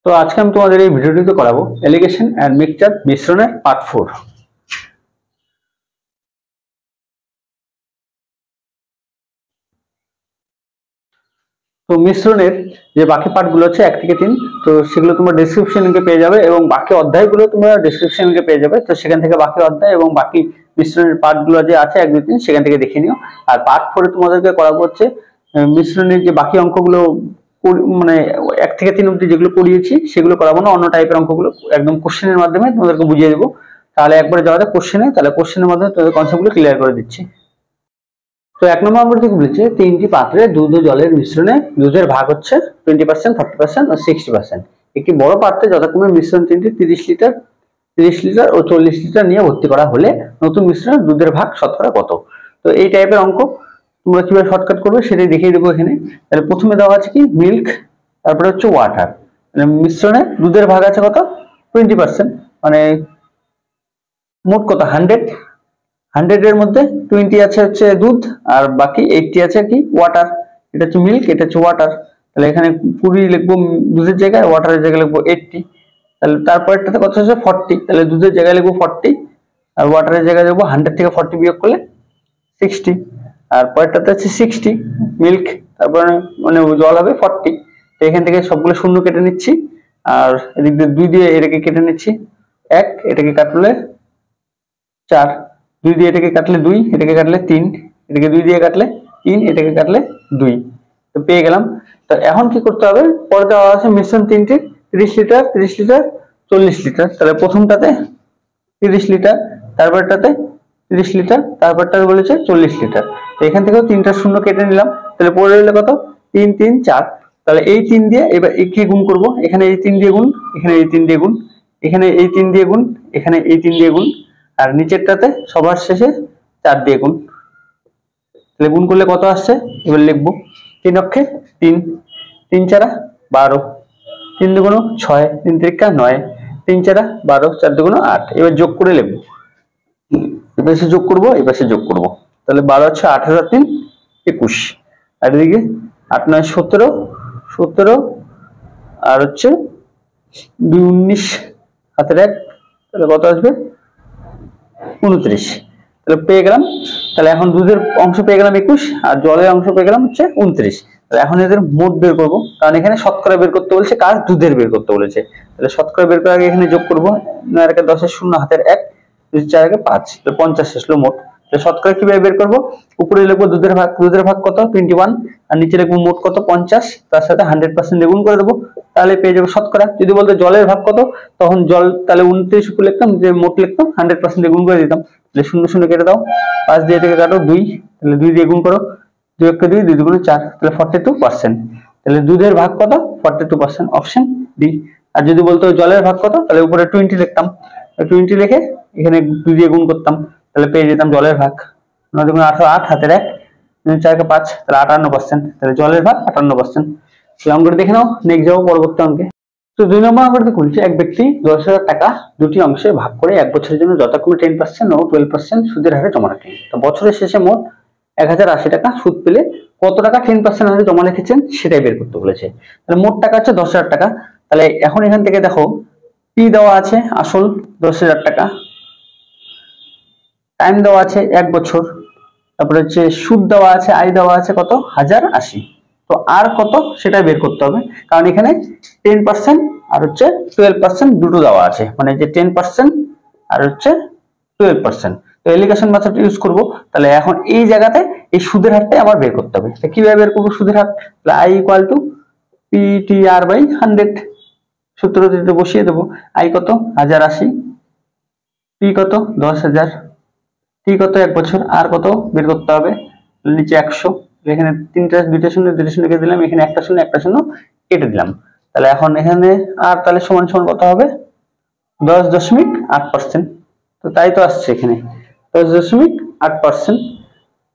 তো আজকে আমি তোমাদের এই ভিডিওটিতে করাবো এলিগেশন এন্ড মিক্সচার মিশ্রণের পার্ট 4। তো মিশ্রণের যে বাকি পার্টগুলো আছে 1 থেকে 3, তো সেগুলো তোমরা ডেসক্রিপশন লিংকে পেয়ে যাবে এবং বাকি অধ্যায়গুলো তোমরা ডেসক্রিপশন লিংকে পেয়ে যাবে। তো সেখান থেকে বাকি অধ্যায় এবং বাকি মিশ্রণের পার্টগুলো যে আছে 1, 2, 3 সেখান থেকে দেখে নিও। আর পার্ট 4 এ তোমাদেরকে করাবো হচ্ছে মিশ্রণের যে বাকি অঙ্কগুলো, মানে 1 থেকে 3 অবধি যেগুলো পড়িয়েছি সেগুলো করাবো না, অন্য টাইপের অঙ্কগুলো একদম কোশ্চেনের মাধ্যমে তোমাদেরকে বুঝিয়ে দেবো। তাহলে একবারে যাওয়া যাক কোশ্চেনে, তাহলে কোশ্চেনের মাধ্যমে তোমাদের কনসেপ্টগুলো ক্লিয়ার করে দিচ্ছি। তো 1 নম্বর অঙ্ক থেকে বলেছে 3টি পাত্রে দুধ ও জলের মিশ্রণে দুধের ভাগ হচ্ছে 20%, 40% ও 60%। একটি বড় পাত্রে যথাক্রমে মিশ্রণ 3টি 30 লিটার, 30 লিটার ও 40 লিটার নিয়ে ভর্তি করা হলে নতুন মিশ্রণে দুধের ভাগ শতকরা কত? তো এই টাইপের অঙ্ক তোমরা কিভাবে শর্টকাট করবে সেটাই দেখিয়ে দেবো এখানে। তাহলে প্রথমে দেওয়া আছে কি মিল্ক, তারপরে হচ্ছে ওয়াটার। মিশ্রণে দুধের ভাগ আছে কত? 20%, মানে মোট কত? 100 এর মধ্যে 20 আছে হচ্ছে দুধ আর বাকি 80 আছে কি ওয়াটার। এটা হচ্ছে মিল্ক, এটা হচ্ছে ওয়াটার। তাহলে এখানে 20 লিখবো দুধের জায়গায়, ওয়াটারের জায়গায় লিখবো 80। তাহলে তারপরটাতে কত হচ্ছে 40, তাহলে দুধের জায়গায় লিখবো 40 আর ওয়াটারের জায়গায় লিখবো 100 থেকে 40 বিয়োগ করলে 60। আর পরেরটাতে হচ্ছে 60 মিল্ক, তারপরে মানে জল হবে 40। তো এখান থেকে সবগুলো শূন্য কেটে নিচ্ছি আর এদিক দিয়ে 2 দিয়ে এটাকে কেটে নিচ্ছি 1, এটাকে কাটলে 4, 2 দিয়ে এটাকে কাটলে 2, এটাকে কাটলে 3, এটাকে 2 দিয়ে কাটলে 3, এটাকে কাটলে 2। তো পেয়ে গেলাম। তো এখন কি করতে হবে? পরে দেওয়া আছে মিশ্রণ 3টি 30 লিটার, 30 লিটার, 40 লিটার। তাহলে প্রথমটাতে 30 লিটার, তারপরটাতে 30 লিটার, তারপরটা বলেছে 40 লিটার। তো এখান থেকেও 3টা শূন্য কেটে নিলাম। তাহলে পড়ে রইল কত? 3, 3, 4। তাহলে এই 3 দিয়ে এবার একে গুণ করব। এখানে এই 3 দিয়ে গুণ, এখানে এই 3 দিয়ে গুণ, এখানে এই 3 দিয়ে গুণ, এখানে এই 3 দিয়ে গুণ, আর নিচেরটাতে সবার শেষে 4 দিয়ে গুণ। তাহলে গুণ করলে কত আসছে এবার লিখবো। 3 অক্ষে 3, 3 চারা 12, 3 দুগুণ 6, 3 তিরিকা 9, 3 চারা 12, 4 দুগুণ 8। এবার যোগ করে লিখবো, এবার সে যোগ করবো, এবার সে যোগ করবো। তাহলে 12 হচ্ছে 8 আর 3 21, আর এদিকে 8, 9, 17, 17 আর হচ্ছে 2, 19, হাতের 1, তাহলে কত আসবে? 29। তাহলে পেয়ে গেলাম। তাহলে এখন দুধের অংশ পেয়ে গেলাম 21 আর জলের অংশ পেয়ে গেলাম হচ্ছে 29। তাহলে এখন এদের মোট বের করব, কারণ এখানে শতকরা বের করতে বলেছে, কার? দুধের বের করতে বলেছে। তাহলে শতকরা বের করার আগে এখানে যোগ করব। 9 এর 10 এর 0, হাতের 1, 2 4 এর 5, তাহলে 50 আসলো মোট। তাহলে শতকরা কিভাবে বের করব? উপরে লিখবো দুধের ভাগ, দুধের ভাগ কত? 21, আর নিচে লিখবো মোট কত? 50, তার সাথে 100% গুণ করে দেবো, তাহলে পেয়ে যাবো শতকরা। যদি বলতো জলের ভাগ কত, তখন জল তাহলে 29 উপরে লিখতাম, যে মোট লিখতাম 100% গুণ করে দিতাম। তাহলে 0 0 কেটে দাও, 5 দিয়ে থেকে কাটো 2, তাহলে 2 দিয়ে গুণ করো, 2 কে 2, 2 দুগুণ 4, তাহলে 42%। তাহলে দুধের ভাগ কত? 42%, অপশন ডি। আর যদি বলতো জলের ভাগ কত, তাহলে উপরে 20 লিখতাম, 20 লিখে এখানে 2 দিয়ে গুণ করতাম, তাহলে পেয়ে যেতাম জলের ভাগ। 9 দুগুণ 18, 8, হাতের 1, 4 কে 5, তাহলে 58%। তাহলে জলের ভাগ 58%। এই অঙ্কটা দেখে নাও, নেক্সট যাবো পরবর্তী অঙ্কে। তো 2 নম্বর অঙ্কটা বলছে এক ব্যক্তি 10,000 টাকা দুটি অংশে ভাগ করে 1 বছরের জন্য যথাক্রমে 10% ও 12% সুদের হারে জমা রাখেন। তো বছরের শেষে মোট 1080 টাকা সুদ পেলে কত টাকা 10% হারে জমা রেখেছেন সেটাই বের করতে বলেছে। তাহলে মোট টাকা হচ্ছে 10,000 টাকা। তাহলে এখন এখান থেকে দেখো পি দেওয়া আছে আসল 10,000 টাকা, টাইম দেওয়া আছে 1 বছর, তারপরে হচ্ছে সুদ দেওয়া আছে, আয় দেওয়া আছে কত? 1080। তো আর কত সেটা বের করতে হবে, কারণ এখানে 10% আর হচ্ছে 12% দুটো দেওয়া আছে, মানে যে 10% আর হচ্ছে 12%। তো এলিগেশন মেথড ইউজ করব। তাহলে এখন এই জায়গাতে এই সুদের হারটাই আমার বের করতে হবে। কিভাবে বের করব সুদের হার? তাহলে I equal to PTR by 100, সূত্র দিতে বসিয়ে দেবো। আই কত? 1080, পি কত? 10,000, টি কত? 1 বছর, আর কত বের করতে হবে? নিচে 100, এখানে 2টা শূন্য কেটে দিলাম, এখানে একটা শূন্য কেটে দিলাম। তাহলে এখন এখানে আর তাহলে সমান সমান কত হবে? 10.8%। তো তাই তো আসছে এখানে 10.8%,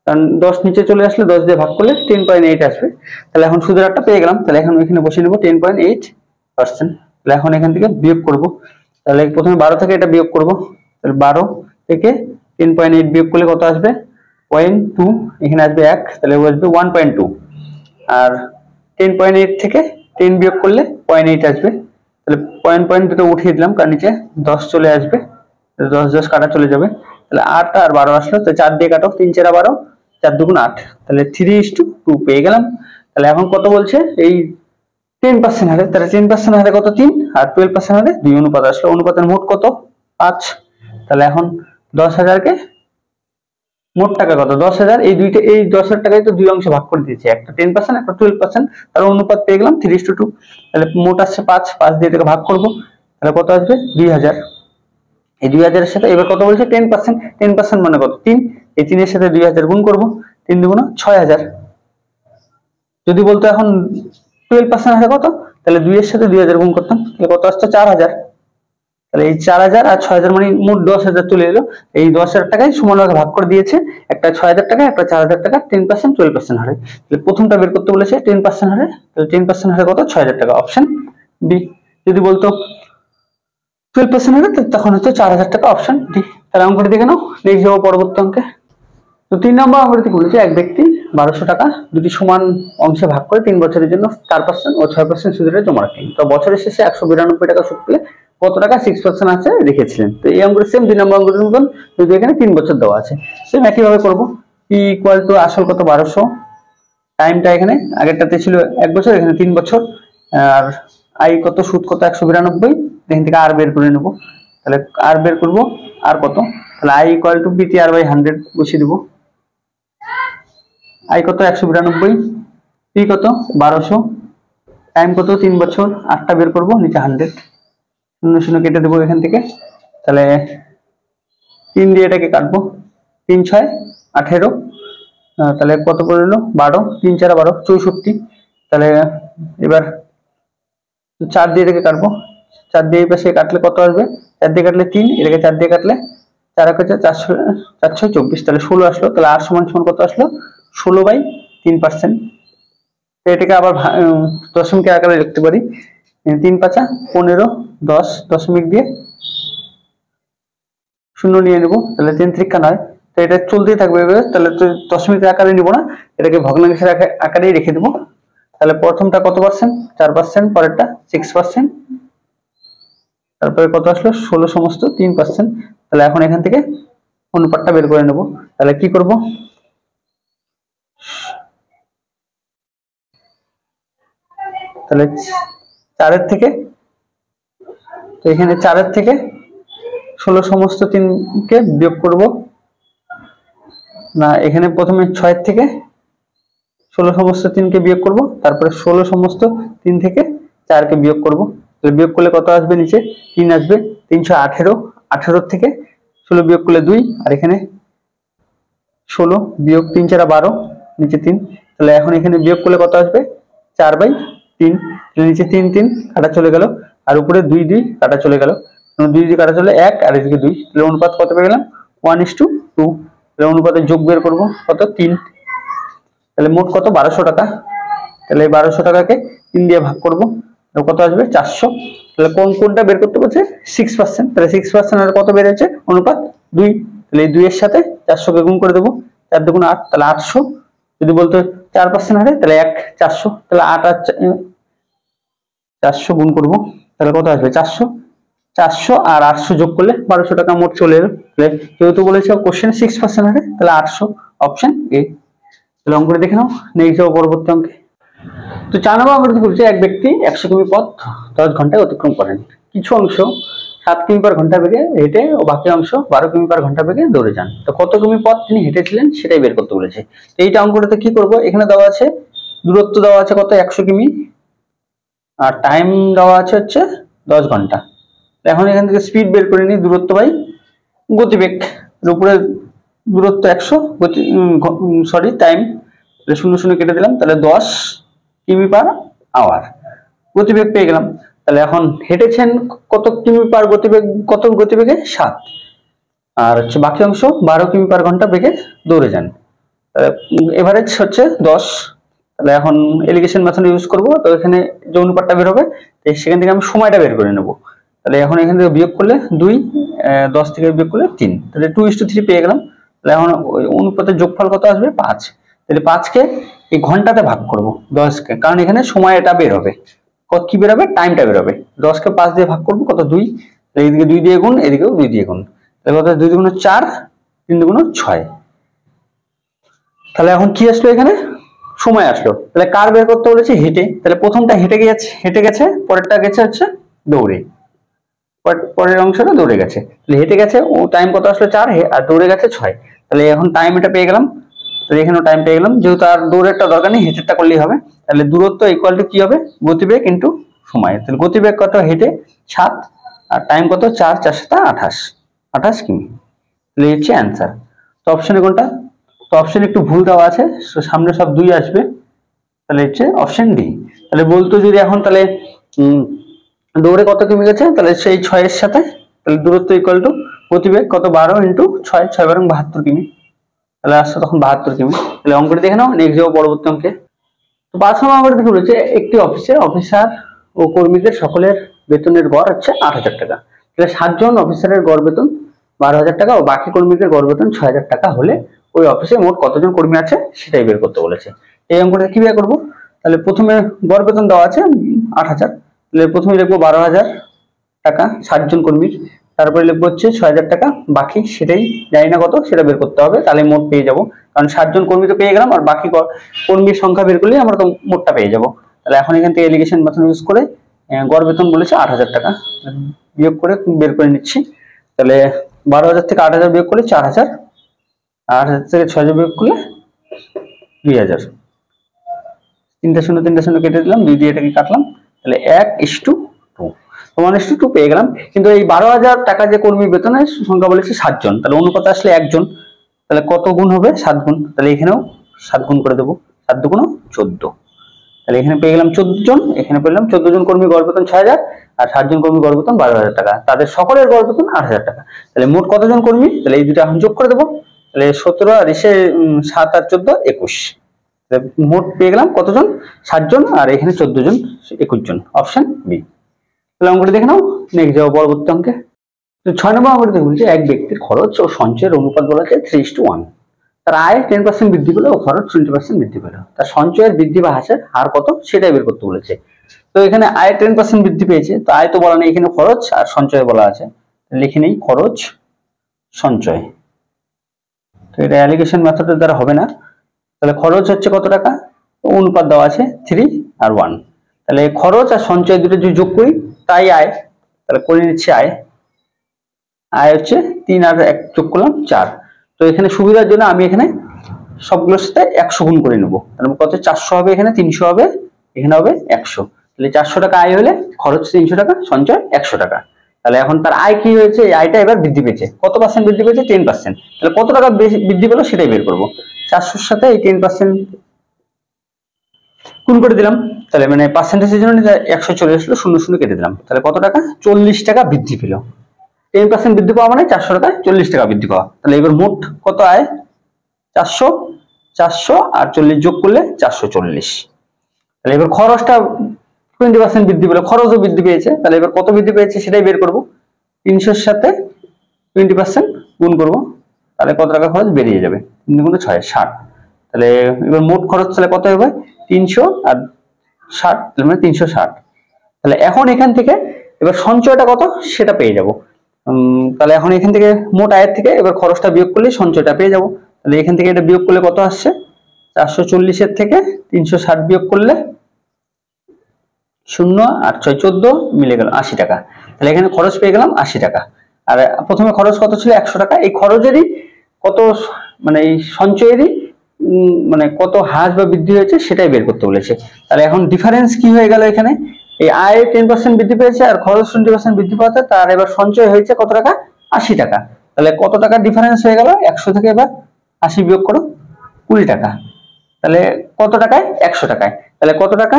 কারণ 10 নিচে চলে আসলে 10 দিয়ে ভাগ করলে 10.8 আসবে। তাহলে এখন সুদের হারটা পেয়ে গেলাম। তাহলে এখন এখানে বসিয়ে নেব 10.8%। তাহলে এখন এখান থেকে বিয়োগ করব। তাহলে প্রথমে 12 থেকে এটা বিয়োগ করব। তাহলে 12 থেকে 10.8 বিয়োগ করলে কত আসবে? 0.2, এখানে আসবে 1, তাহলে আসবে 1.2। আর 10.8 থেকে 10 বিয়োগ করলে 0.8 আসবে, তাহলে পয়েন্ট পয়েন্ট দুটো উঠিয়ে দিলাম, কারণ নিচে 10 চলে আসবে, 10 10 কাটা চলে যাবে। তাহলে 8 আর 12 আসলো, তো 4 দিয়ে কাটো, 3 4 12, 4 2 8, তাহলে 3:2 পেয়ে গেলাম। তাহলে এখন কত বলছে, এই 10% হারে, তাহলে 10% হারে কত 3, আর 12% হারে 2 অনুপাত আসলো। অনুপাতের মোট কত 5। তাহলে এখন 10,000-কে মোট টাকা কত 10,000, এই দুইটা, এই 10,000 টাকায় তো দুই অংশে ভাগ করে দিয়েছে, একটা 10% একটা 12%, তার অনুপাত পেয়ে গেলাম 3:2। তাহলে মোট আসছে 5, 5 দিয়ে এটাকে ভাগ করবো, তাহলে কত আসবে 2,000। এই 2,000 এর সাথে এবার কত বলছে 10%, 10% মানে কত 3, এই 3 এর সাথে 2,000 গুণ করবো, 3 দুগুণ 6,000। যদি বলতো এখন 12% হারে কত, তাহলে 2 এর সাথে 2,000 গুণ করতাম, তাহলে কত আসতো 4,000। তাহলে এই 4,000 আর 6,000 মানে মোট 10,000 চলে এলো। এই 10,000 টাকায় সমানভাবে ভাগ করে দিয়েছে, একটা 6,000 টাকা, একটা 4,000 টাকা, 10% 12% হারে। তাহলে প্রথমটা বের করতে বলেছে 10% হারে, তাহলে 10% হারে কত 6,000 টাকা, অপশন বি। যদি বলতো 12% হারে, তখন হচ্ছে 4,000 টাকা, অপশন ডি। তাহলে অঙ্কটি দেখে নাও, নেক্সট যাবো পরবর্তী অঙ্কে। তো 3 নম্বর অঙ্কটি বলেছে এক ব্যক্তি 1,200 টাকা দুটি সমান অংশে ভাগ করে 3 বছরের জন্য 4% ও 6% সুদের জমা রাখলেন। তো বছরের শেষে 192 টাকা সুদ পেলে কত টাকা 6% আছে রেখেছিলেন। তো এই অঙ্কটি সেম 2 নম্বর অঙ্কটির মতন, যদি এখানে 3 বছর দেওয়া আছে, সেম একইভাবে করবো। পি ইকুয়াল টু আসল কত 1,200, টাইমটা এখানে আগেরটাতে ছিল 1 বছর, এখানে 3 বছর, আর আই কত সুদ কত 192, এখান থেকে আর বের করে নেবো। তাহলে আর বের করবো, আর কত, তাহলে I equal to PTR by 100 বসিয়ে দেবো। আই কত 192, পি কত 1,200, টাইম কত 3 বছর, আটটা বের করবো, নিচে 100, 0 0 কেটে দেবো এখান থেকে। তাহলে 3 দিয়ে এটাকে কাটবো, 3 6 18, তাহলে কত পড়লো 12, 3 4 12 64। তাহলে এবার 4 দিয়ে এটাকে কাটবো, 4 দিয়ে এই পাশে কাটলে কত আসবে, 4 দিয়ে কাটলে 3, এটাকে 4 দিয়ে কাটলে 4 হচ্ছে 400, 4 6 24, তাহলে 16 আসলো। তাহলে আর সমান সমান কত আসলো 16/3%। এটাকে আবার দশমিকের আকারে লিখতে পারি, 3 5 15, 10 দশমিক দিয়ে 0 নিয়ে নেবো, তাহলে 3 3 9। তো এটা চলতেই থাকবে এভাবে, তাহলে তো দশমিকের আকারে নিব না, এটাকে ভগ্নাংশের আকারেই রেখে দেবো। তাহলে প্রথমটা কত পার্সেন্ট 4%, পরেরটা 6%, তারপরে কত আসলো 16 সমস্ত 3%। তাহলে এখন এখান থেকে অনুপাতটা বের করে নেব। তাহলে কি করব, তাহলে 4-এর থেকে, তো এখানে 4-এর থেকে 16 সমস্ত 3-কে বিয়োগ করব না, এখানে প্রথমে 6-এর থেকে 16 সমস্ত 3-কে বিয়োগ করব, তারপরে 16 সমস্ত 3 থেকে 4-কে বিয়োগ করব। তাহলে বিয়োগ করলে কত আসবে, নিচে 3 আসবে, 318, 18 থেকে 16 বিয়োগ করলে 2, আর এখানে 16 বিয়োগ 3 4 12, নিচে 3। তাহলে এখন এখানে বিয়োগ করলে কত আসবে 4/3, নিচে 3 3 কাটা চলে গেল, আর উপরে 2 2 কাটা চলে গেল, 2 2 কাটা চলে 1, আর এদিকে 2, তাহলে অনুপাত কত পেয়ে গেলাম 1:2। তাহলে অনুপাতের যোগ বের করব কত 3, তাহলে মোট কত 1,200 টাকা। তাহলে এই 1,200 টাকাকে 3 দিয়ে ভাগ করব, কত আসবে 400। তাহলে কোনটা বের করতে বলছে 6%, তাহলে 6% আর কত বেড়েছে অনুপাত 2, তাহলে এই 2 এর সাথে 400-কে গুণ করে দেবো, 4 2 8, তাহলে 800। যদি বলতো 4% হারে, তাহলে 1 400, তাহলে 8 আর 400 গুণ করব, তাহলে কত আসবে 400, 400 আর 800 যোগ করলে 1,200 টাকা মোট চলে এলো। যেহেতু বলেছে কোশ্চেন 6% হারে, তাহলে 800, অপশন এ। তাহলে অঙ্কটি দেখে নাও, নেক্সট যাবো পরবর্তী অঙ্কে। তো 4 নম্বর অঙ্কটি বলছে এক ব্যক্তি 100 কিমি পথ 10 ঘন্টায় অতিক্রম করেন। কিছু অংশ 7 কিমি পার ঘন্টা বেগে হেঁটে ও বাকি অংশ 12 কিমি পার ঘন্টা বেগে দৌড়ে যান। তো কত কিমি পথ তিনি হেঁটেছিলেন সেটাই বের করতে বলেছে। তো এইটা অঙ্কটাতে কি করব, এখানে দেওয়া আছে দূরত্ব দেওয়া আছে কত 100 কিমি, আর টাইম দেওয়া আছে হচ্ছে 10 ঘন্টা। এখন এখান থেকে স্পিড বের করে নিই, দূরত্ব বাই গতিবেগ, উপরে দূরত্ব 100, সরি টাইম, 0 0 কেটে দিলাম, তাহলে 10 কিমি পার আওয়ার, গতিবেগ পেয়ে গেলাম। তাহলে এখন হেঁটেছেন কত কিমি পার গতিবেগ, কত গতিবেগে 7, আর হচ্ছে বাকি অংশ 12 কিমি পার ঘন্টা বেগে দৌড়ে যান। এভারেজ হচ্ছে 10। তাহলে এখন এলিগেশন মেথড ইউজ করব, তো এখানে যে অনুপাতটা বের হবে সেখান থেকে আমি সময়টা বের করে নেব। তাহলে এখন এখান থেকে বিয়োগ করলে 2, 10 থেকে বিয়োগ করলে 3, তাহলে 2:3 পেয়ে গেলাম। তাহলে এখন অনুপাতের যোগফল কত আসবে 5। তাহলে 5-কে এই ঘন্টাতে ভাগ করব 10-কে, কারণ এখানে সময় এটা বের হবে, কত কি বেরোবে, টাইমটা বেরোবে। 10 কে 5 দিয়ে ভাগ করবো কত 2, এইদিকে 2 দিয়ে গুণ, এদিকেও 2 দিয়ে গুণ, তাহলে কত 2 দুগুণ 4, 3 দুগুণ 6। তাহলে এখন কি আসলো এখানে, সময় আসলো। তাহলে কার বের করতে বলেছে, হেঁটে, তাহলে প্রথমটা হেঁটে গেছে, পরেরটা গেছে হচ্ছে দৌড়ে, পরের অংশটা দৌড়ে গেছে। তাহলে হেঁটে গেছে ও টাইম কত আসলো 4, আর দৌড়ে গেছে 6। তাহলে এখন টাইম এটা পেয়ে গেলাম, তাহলে এখানেও টাইম পেয়ে গেলাম, যেহেতু আর দৌড়েরটা দরকার নেই, হেঁটেরটা করলেই হবে। তাহলে দূরত্ব ইকুয়াল টু কি হবে, গতিবেগ ইন্টু সময়। তাহলে গতিবেগ কত, হেঁটে 7, আর টাইম কত 4, 4 7 28 কিমি। তাহলে হচ্ছে অ্যান্সার। তো অপশনে কোনটা, তো অপশন একটু ভুল দেওয়া আছে, সামনে সব 2 আসবে, তাহলে হচ্ছে অপশন ডি। তাহলে বলতো যদি এখন, তাহলে দৌড়ে কত কিমি গেছে, তাহলে সেই 6 এর সাথে, তাহলে দূরত্ব ইকুয়াল টু গতিবেগ কত 12 ইন্টু 6, 6 বারং 72 কিমি, তাহলে আসছে তখন 72 কিমি। তাহলে অঙ্কটি দেখে নাও, নেক্সট যাবো পরবর্তী অঙ্কে। তো 5 নম্বর অঙ্কটি দেখে বলেছে একটি অফিসে অফিসার ও কর্মীদের সকলের বেতনের গড় হচ্ছে 8,000 টাকা। তাহলে 7 জন অফিসারের গড় বেতন 12,000 টাকা ও বাকি কর্মীদের গড় বেতন 6,000 টাকা হলে ওই অফিসে মোট কতজন কর্মী আছে সেটাই বের করতে বলেছে। এই অঙ্কটা কি বের করবো, তাহলে প্রথমে গড় বেতন দেওয়া আছে 8,000, তাহলে প্রথমে লিখবো 12,000 টাকা 7 জন কর্মীর, তারপরে লিখবো হচ্ছে 6,000 টাকা, বাকি সেটাই জানি না কত, সেটা বের করতে হবে, তাহলে মোট পেয়ে যাবো। কারণ 7 জন কর্মী তো পেয়ে গেলাম, আর বাকি কর্মীর সংখ্যা বের করলেই আমরা তো মোটটা পেয়ে যাবো। তাহলে এখন এখান থেকে এলিগেশন মেথড ইউজ করে গড় বেতন বলেছে 8,000 টাকা, বিয়োগ করে বের করে নিচ্ছি। তাহলে 12,000 থেকে 8,000 বিয়োগ করলে 4,000, 8,000 থেকে 6,000 বিয়োগ করলে 2,000, 3 শূন্য কেটে দিলাম, 2 দিয়ে এটাকে কাটলাম, তাহলে 1:2, 1:2 পেয়ে গেলাম। কিন্তু এই 12,000 টাকা যে কর্মী বেতনের সংখ্যা বলেছে 7 জন, তাহলে অনুপাতে আসলে 1 জন, তাহলে কত গুণ হবে, 7 গুণ, তাহলে এখানেও 7 গুণ করে দেবো, 7 দুগুণ 14, তাহলে এখানে পেয়ে গেলাম 14 জন, এখানে পেলাম 14 জন কর্মী গড় বেতন 6,000, আর 7 জন কর্মী গড় বেতন 12,000 টাকা, তাদের সকলের গড় বেতন 8,000 টাকা। তাহলে মোট কতজন কর্মী, তাহলে এই দুটো এখন যোগ করে দেবো, তাহলে 17 আর 7 আর 14 21, মোট পেয়ে গেলাম কতজন, 7 জন, আর এখানে 14 জন 21 জন, অপশন বি। তাহলে অঙ্কটি দেখে নাও, নেক্সট যাবো পরবর্তী অঙ্কে। তো 6 নম্বর অঙ্কটি বলছে এক ব্যক্তির খরচ ও সঞ্চয়ের অনুপাত বলা আছে 3:1, তার আয় 10% বৃদ্ধি পেল ও খরচ 20% বৃদ্ধি পেল, তার সঞ্চয়ের বৃদ্ধি বা হ্রাসের হার কত সেটাই বের করতে বলেছে। তো এখানে আয় 10% বৃদ্ধি পেয়েছে, তো আয় তো বলা নেই, এখানে খরচ আর সঞ্চয় বলা আছে, লিখে নেই খরচ সঞ্চয়। তো এটা অ্যালিগেশন মেথডের দ্বারা হবে না, তাহলে খরচ হচ্ছে কত টাকা, অনুপাত দেওয়া আছে 3 আর 1, তাহলে খরচ আর সঞ্চয় দুটো যদি যোগ করি তাই আয়, তাহলে করে নিচ্ছি আয়, আয় হচ্ছে 3 আর 1 যোগ করলাম 4। তো এখানে সুবিধার জন্য আমি এখানে সবগুলোর সাথে 100 গুণ করে নেবো, তাহলে কত 400 হবে, এখানে 300 হবে, এখানে হবে 100, তাহলে 400 টাকা আয় হলে খরচ 300 টাকা, সঞ্চয় 100 টাকা। তাহলে এখন তার আয় কি হয়েছে, এই আয়টা এবার বৃদ্ধি পেয়েছে, কত পার্সেন্ট বৃদ্ধি পেয়েছে, 10%, তাহলে কত টাকা বৃদ্ধি পেলো সেটাই বের করবো। 400-র সাথে এই 10% গুণ করে দিলাম, তাহলে মানে পার্সেন্টেজের জন্য 100 চলে আসলো, 0 কেটে দিলাম, তাহলে কত টাকা, 40 টাকা বৃদ্ধি পেল। 10% বৃদ্ধি পাওয়া মানে 400 টাকায় 40 টাকা বৃদ্ধি পাওয়া। তাহলে এবার মোট কত আয়, 400, 400 আর 40 যোগ করলে 440। তাহলে এবার খরচটা 20% বৃদ্ধি পেল, খরচও বৃদ্ধি পেয়েছে, তাহলে এবার কত বৃদ্ধি পেয়েছে সেটাই বের করবো। 300-র সাথে 20% গুণ করবো, তাহলে কত টাকা খরচ বেরিয়ে যাবে, 3 গুণ 6 60। তাহলে এবার মোট খরচ তাহলে কত হবে, 300 আর 60, মানে 360। তাহলে এখন এখান থেকে এবার সঞ্চয়টা কত সেটা পেয়ে যাব। তাহলে এখন এখান থেকে মোট আয়ের থেকে এবার খরচটা বিয়োগ করলে সঞ্চয়টা পেয়ে যাব। তাহলে এখান থেকে এটা বিয়োগ করলে কত আসছে, 440-এর থেকে 360 বিয়োগ করলে 0 আর 6 14 মিলে গেল 80 টাকা। তাহলে এখানে খরচ পেয়ে গেলাম 80 টাকা। আর প্রথমে খরচ কত ছিল, 100 টাকা। এই খরচেরই কত, মানে এই সঞ্চয়েরই মানে কত হ্রাস বা বৃদ্ধি হয়েছে সেটাই বের করতে বলেছে। তাহলে এখন ডিফারেন্স কি হয়ে গেল, এখানে এই আয় 10% বৃদ্ধি পেয়েছে আর খরচ 20% বৃদ্ধি পাওয়াতে তার এবার সঞ্চয় হয়েছে কত টাকা, 80 টাকা। তাহলে কত টাকা ডিফারেন্স হয়ে গেল, 100 থেকে এবার 80 বিয়োগ করো, 20 টাকা। তাহলে কত টাকায়, 100 টাকায়। তাহলে কত টাকা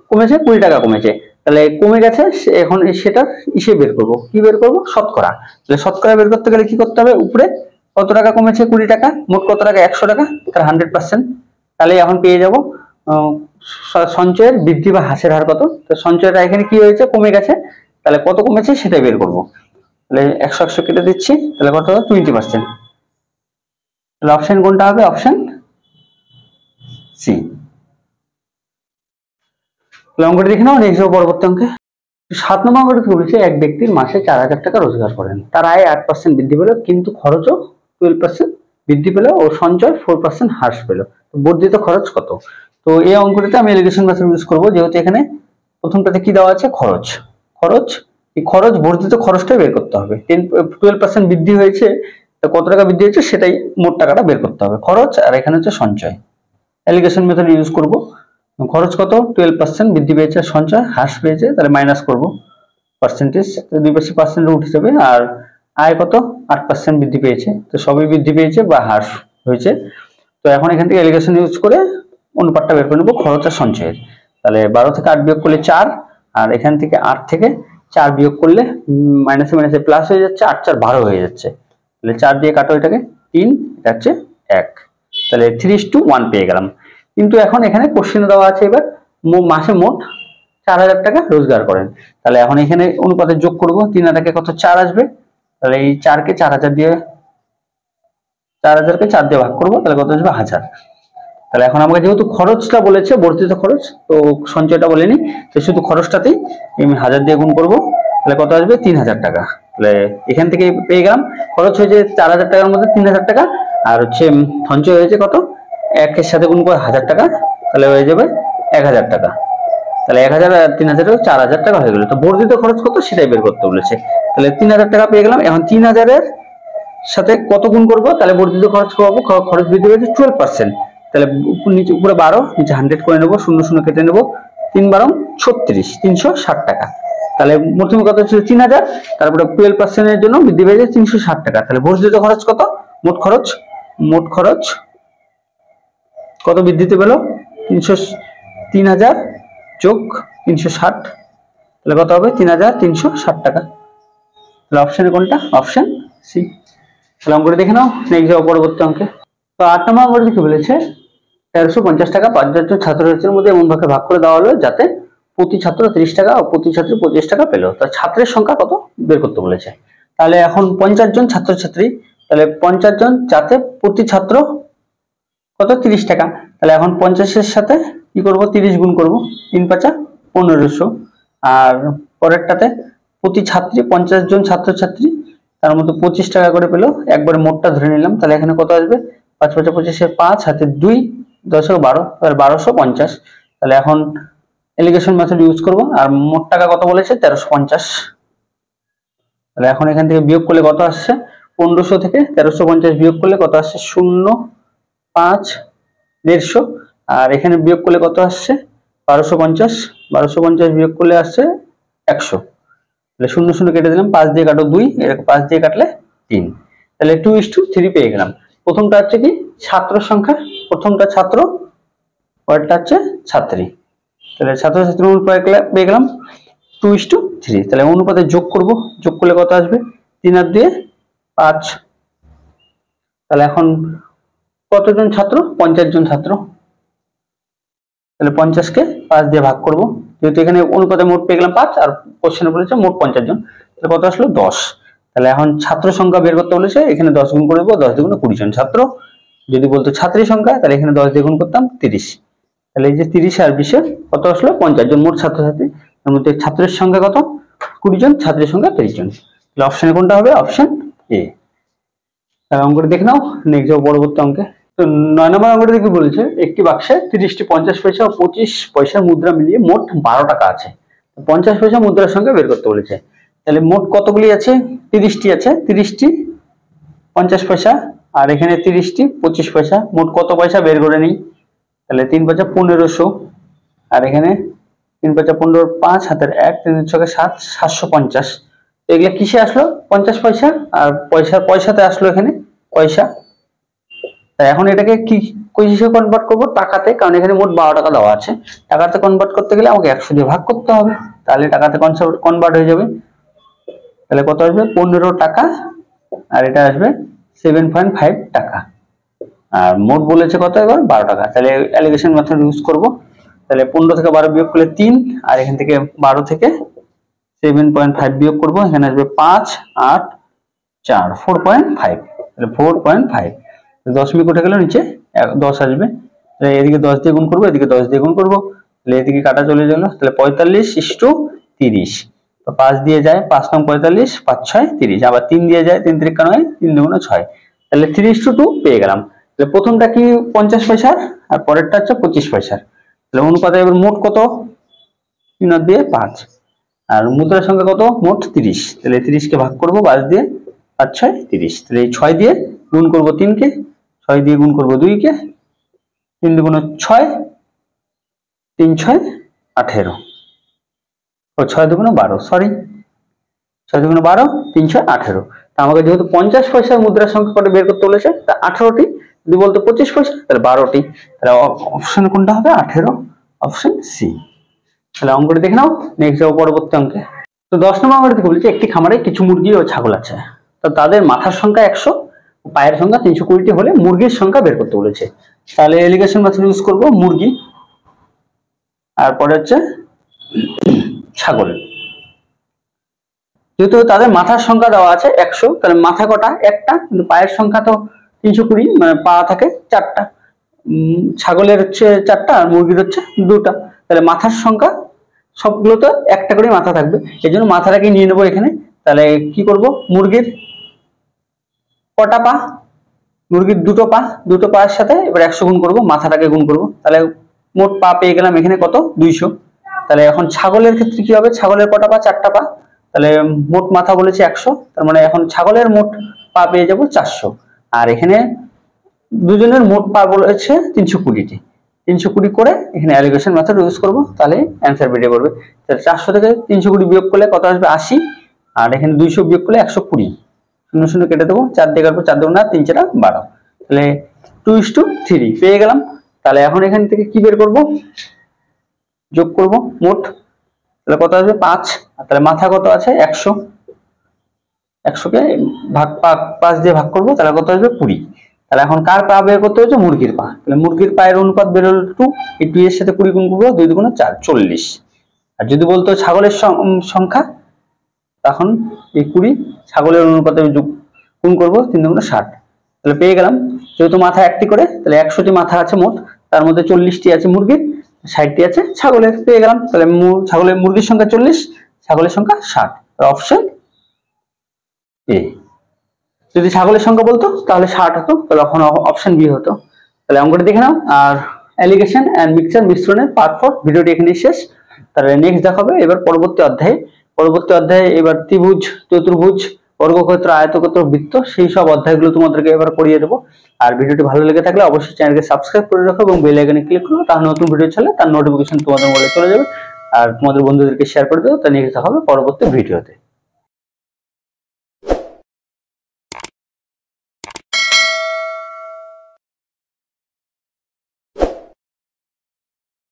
কমেছে, 20 টাকা কমেছে। তাহলে কমে গেছে, এখন সেটা ইসে বের করবো, কি বের করবো, শতকরা। তাহলে শতকরা বের করতে গেলে কি করতে হবে, উপরে কত টাকা কমেছে, 20 টাকা, মোট কত টাকা 100 টাকা, তার 100%। তাহলে এখন পেয়ে যাব সঞ্চয়ের বৃদ্ধি বা হ্রাসের হার কত। তো সঞ্চয়টা এখানে কি হয়েছে, কমে গেছে, তাহলে কত কমেছে সেটাই বের করবো। তাহলে 100 কেটে দিচ্ছি, তাহলে কত, 20%। তাহলে অপশন কোনটা হবে, অপশন সি। অঙ্কটি দেখে নাও নেক্সট পরবর্তী অঙ্কে। 7 নম্বর অঙ্কটি কি বলেছে, এক ব্যক্তির মাসে 4000 টাকা রোজগার করেন, তার আয় 8% বৃদ্ধি পেল কিন্তু খরচও 12% বৃদ্ধি পেল ও সঞ্চয় 4% হ্রাস পেল, বর্ধিত খরচ কত? তো এই অঙ্কটিতে আমি এলিগেশন মেথড ইউজ করব, যেহেতু এখানে প্রথমটাতে কি দেওয়া আছে, খরচ। খরচ, এই খরচ বর্ধিত খরচটা বের করতে হবে। 12% বৃদ্ধি হয়েছে, কত টাকা বৃদ্ধি হয়েছে সেটাই মোট টাকাটা বের করতে হবে, খরচ। আর এখানে হচ্ছে সঞ্চয়, এলিগেশন মেথড ইউজ করব। খরচ কত, 12% বৃদ্ধি পেয়েছে, সঞ্চয় হ্রাস পেয়েছে, তাহলে মাইনাস করব পার্সেন্টেজ, দুই পাশে পার্সেন্ট উঠে যাবে। আর আয় কত, 8% বৃদ্ধি পেয়েছে, তো সবই বৃদ্ধি পেয়েছে বা হ্রাস হয়েছে। তো এখন এখান থেকে এলিগেশন ইউজ করে অনুপাতটা বের করে নেব খরচ আর সঞ্চয়ের। তাহলে 12 থেকে 8 বিয়োগ করলে 4, আর এখান থেকে 8 থেকে 4 বিয়োগ করলে মাইনাসে মাইনাসে প্লাস হয়ে যাচ্ছে, 8 4 12 হয়ে যাচ্ছে। তাহলে 4 দিয়ে কাটো এটাকে, 3, এটা হচ্ছে 1, তাহলে 3:1 পেয়ে গেলাম। কিন্তু এখন এখানে কোশ্চেনে দেওয়া আছে এবার মাসে মোট 4000 টাকা রোজগার করেন, তাহলে এখন এখানে অনুপাতে যোগ করব, 3000 কে কত 4 আসবে, তাহলে এই 4 কে 4000 দিয়ে 4000 কে 4 দিয়ে ভাগ করব, তাহলে কত আসবে 1000। তাহলে এখন আমাকে যেহেতু খরচটা বলেছে বর্ধিত খরচ, তো সঞ্চয়টা বলেনি, তো শুধু খরচটাতেই আমি 1000 দিয়ে গুণ করব, তাহলে কত আসবে 3000 টাকা। তাহলে এখান থেকে পেয়ে গেলাম খরচ হয়েছে 4000 টাকার মধ্যে 3000 টাকা, আর হচ্ছে সঞ্চয় হয়েছে কত, 1 এর সাথে গুণ করে 1000 টাকা, তাহলে হয়ে যাবে 1000 টাকা। তাহলে 1000 আর 3000 4000 টাকা হয়ে গেল। তো বর্ধিত খরচ কত সেটাই বের করতে বলেছে, তাহলে 3000 টাকা পেয়ে গেলাম। এখন 3000 এর সাথে কত গুণ করব, তাহলে বর্ধিত খরচ পাবো, খরচ বৃদ্ধি পেয়েছে 12%, তাহলে নিচে উপরে 12, নিচে 100 করে নেব, 0 0 কেটে নেব, 3 12 36, 360 টাকা। তাহলে প্রথমে কত ছিল 3000, তারপরে 12% এর জন্য বৃদ্ধি পেয়েছে 360 টাকা। তাহলে বর্ধিত খরচ কত, মোট খরচ কত বৃদ্ধিতে পেল, 3000 যোগ 360, তাহলে কত হবে 3360 টাকা। তাহলে অপশনে কোনটা, অপশন সি। তাহলে অঙ্কটি দেখে নাও নেক্সট যাও পরবর্তী অঙ্কে। তো 8 নম্বর অঙ্কটি কি বলেছে, 1350 টাকা 5000 জন ছাত্রছাত্রীর মধ্যে এমন ভাগে ভাগ করে দেওয়া হলো যাতে প্রতি ছাত্র 30 টাকা ও প্রতি ছাত্রী 25 টাকা পেল, তার ছাত্রের সংখ্যা কত বের করতে বলেছে। তাহলে এখন 50 জন ছাত্রছাত্রী, তাহলে 50 জন, যাতে প্রতি ছাত্র কত 30 টাকা, তাহলে এখন 50 এর সাথে কি করব, 30 গুণ করব, 3 5 1500। আর পরেরটাতে প্রতি ছাত্রী 50 জন ছাত্রছাত্রী, তার মধ্যে 25 টাকা করে পেলো, একবারে মোটটা ধরে নিলাম। তাহলে এখানে কত আসবে, 5 5 25 5 হাতে 2 10 12, তাহলে 1250। তাহলে এখন এলিগেশন মেথড ইউজ করব, আর মোট টাকা কত বলেছে 1350। তাহলে এখন এখান থেকে বিয়োগ করলে কত আসছে, 1500 থেকে 1350 বিয়োগ করলে কত আসছে, 0 5 150। আর এখানে বিয়োগ করলে কত আসছে 1250, 1250 বিয়োগ করলে আসছে 100। তাহলে 0 0 কেটে দিলাম, 5 দিয়ে কাটো 2, এরকম 5 দিয়ে কাটলে 3, তাহলে 2:3 পেয়ে গেলাম। প্রথমটা হচ্ছে কি ছাত্র সংখ্যা, প্রথমটা ছাত্র, পরেরটা হচ্ছে ছাত্রী। তাহলে ছাত্রছাত্রী অনুপাত পেয়ে গেলাম 2:3। তাহলে অনুপাতে যোগ করব, যোগ করলে কত আসবে, 3 আর 2 5। তাহলে এখন কতজন ছাত্র, 50 জন ছাত্র, তাহলে 50 কে 5 দিয়ে ভাগ করব, যেহেতু এখানে অনুপাতে মোট পেয়ে গেলাম 5, আর কোশ্চেনে বলেছে মোট 50 জন, তাহলে কত আসলো 10। তাহলে এখন ছাত্র সংখ্যা বের করতে বলেছে, এখানে 10 গুণ করে দেবো, 10 দ্বিগুণে 20 জন ছাত্র। যদি বলতো ছাত্রী সংখ্যা, তাহলে এখানে 10 দিয়ে গুণ করতাম 30। তাহলে এই যে 30 আর 20 কত আসলো 50 জন মোট ছাত্রছাত্রী, তার মধ্যে ছাত্রের সংখ্যা কত 20 জন, ছাত্রীর সংখ্যা 30 জন। তাহলে অপশনে কোনটা হবে, অপশন এ। তাহলে অঙ্কটি দেখে নাও নেক্সট যাও পরবর্তী অঙ্কে। তো 9 নম্বর অঙ্কটি কি বলেছে, একটি বাক্সে 30টি 50 পয়সা ও 25 পয়সার মুদ্রা মিলিয়ে মোট 12 টাকা আছে, 50 পয়সা মুদ্রার সংখ্যা বের করতে বলেছে। তাহলে মোট কতগুলি আছে, 30টি আছে, 30টি 50 পয়সা, আর এখানে 30টি 25 পয়সা, মোট কত পয়সা বের করে নিই। তাহলে 3 5 1500, আর এখানে 3 5 15, 5 হাতের 1, 3 6 7, 750। এগুলো কিসে আসলো 50 পয়সা, আর পয়সাতে আসলো এখানে পয়সা। তাই এখন এটাকে কি কিসে কনভার্ট করব, টাকাতে, কারণ এখানে মোট 12 টাকা দেওয়া আছে। টাকাতে কনভার্ট করতে গেলে আমাকে 100 দিয়ে ভাগ করতে হবে, তাহলে টাকাতে কনভার্ট হয়ে যাবে। তাহলে কত আসবে 15 টাকা, আর এটা আসবে 7.5 টাকা, আর মোট বলেছে কত এবার 12 টাকা। তাহলে এলিগেশন মেথড ইউজ করব। তাহলে 15 থেকে 12 বিয়োগ করলে 3, আর এখান থেকে 12 থেকে 7.5 বিয়োগ করব, এখানে আসবে 5 8 4 4.5, তাহলে 4.5। 10 মিনিট উঠে গেল, নিচে 10 আসবে, এদিকে 10 দিয়ে গুণ করবো, এদিকে 10 দিয়ে গুণ করবো, তাহলে এদিকে কাটা চলে গেল, তাহলে 45:30, 5 দিয়ে যায় 5 নং 45, 5 6 30, আবার 3 দিয়ে যায় 3 3 9, 3 2 6, তাহলে 3:2 পেয়ে গেলাম। তাহলে প্রথমটা কি 50 পয়সার আর পরেরটা হচ্ছে 25 পয়সার। তাহলে অনুপাতে এবার মোট কত, 3 আর দিয়ে 5, আর মুদ্রার সংখ্যা কত মোট 30, তাহলে 30 কে ভাগ করব 5 দিয়ে, 5 6 30, তাহলে এই 6 দিয়ে গুণ করব 3 কে, 6 দিয়ে গুণ করব 2 কে, 3 2 6, 3 6 18, ও 6 2 12, সরি 6 2 12, 3 6 18। তা আমাকে যেহেতু 50 পয়সার মুদ্রার সংখ্যা কত বের করতে বলেছে, তা 18টি, যদি বলতো 25 পয়সা তাহলে 12টি, তাহলে অপশন কোনটা হবে 18, অপশন সি। তাহলে অঙ্কটি দেখে নাও, নেক্সট যাবো পরবর্তী অঙ্কে। তো 10 নম্বর অঙ্কটি থেকে বলছে একটি খামারে কিছু মুরগি ও ছাগল আছে, তো তাদের মাথার সংখ্যা 100, পায়ের সংখ্যা 320টি হলে মুরগির সংখ্যা বের করতে বলেছে। তাহলে এলিগেশন মেথড ইউজ করব, মুরগি আর পরে হচ্ছে ছাগল। যেহেতু তাদের মাথার সংখ্যা দেওয়া আছে 100, তাহলে মাথা কটা একটা, কিন্তু পায়ের সংখ্যা তো 320, মানে পা থাকে 4টা, ছাগলের হচ্ছে 4টা আর মুরগির হচ্ছে 2টা, তাহলে মাথার সংখ্যা সবগুলো তো একটা করে মাথা থাকবে, এই জন্য মাথাটাকে নিয়ে নেবো এখানে। তাহলে কি করব, মুরগির কটা পা, মুরগির 2টো পা, 2টো পায়ের সাথে এবার 100 গুণ করব, মাথাটাকে গুণ করব, তাহলে মোট পা পেয়ে গেলাম এখানে কত 200। তাহলে এখন ছাগলের ক্ষেত্রে কি হবে, ছাগলের কটা পা, 4টা পা, তাহলে মোট মাথা বলেছে 100, তার মানে এখন ছাগলের মোট পা পেয়ে যাব 400, আর এখানে দুজনের মোট পা বলেছে 320টি, 320 করে এখানে অ্যালিগেশন মেথড ইউজ করব, তাহলে অ্যান্সার বেরিয়ে পড়বে। তাহলে 400 থেকে 320 বিয়োগ করলে কত আসবে 80, আর এখানে 200 বিয়োগ করলে 120, 0 0 কেটে দেবো, 4 দিয়ে কাটবো, 4 2 3 4 12, তাহলে 2:3 পেয়ে গেলাম। তাহলে এখন এখান থেকে কি বের করব, যোগ করব মোট, তাহলে কত আসবে 5, তাহলে মাথা কত আছে 100, 100 কে ভাগ 5 দিয়ে ভাগ করব, তাহলে কত আসবে 20। তাহলে এখন কার পা বের করতে হচ্ছে, মুরগির পা, তাহলে মুরগির পায়ের অনুপাত বের হলো 2, এই 2 এর সাথে 20 গুণ করবো, 2 2 4, 40। আর যদি বলতো ছাগলের সংখ্যা, তখন এই 20 ছাগলের অনুপাতে গুণ করবো, 3 2 60, তাহলে পেয়ে গেলাম। যেহেতু মাথা 1টি করে, তাহলে 100টি মাথা আছে মোট, তার মধ্যে 40টি আছে মুরগির, 60টি আছে ছাগলের, পেয়ে গেলাম। তাহলে ছাগলের, মুরগির সংখ্যা 40, ছাগলের সংখ্যা 60, অপশন এ। যদি ছাগলের সংখ্যা বলতো তাহলে 60 হতো, তাহলে তখন অপশন বি হতো। তাহলে অঙ্কটি দেখে নাও। আর অ্যালিগেশন এন্ড মিক্সচার মিশ্রণের পার্ট 4 ভিডিওটি এখানে শেষ। তাহলে নেক্সট দেখাবে এবার পরবর্তী অধ্যায়ে এবার ত্রিভুজ, চতুর্ভুজ, বর্গক্ষেত্র, আয়তক্ষেত্র, বৃত্ত, সেই সব অধ্যায়গুলো তোমাদেরকে এবার করিয়ে দেবো। আর ভিডিওটি ভালো লেগে থাকলে অবশ্যই চ্যানেলকে সাবস্ক্রাইব করে রাখো এবং বেল আইকনে ক্লিক করো, তাহলে নতুন ভিডিও ছাড়লে তার নোটিফিকেশন তোমাদের মোবাইলে চলে যাবে। আর তোমাদের বন্ধুদেরকে শেয়ার করে দিও। তা নেক্সট দেখা হবে পরবর্তী ভিডিওতে।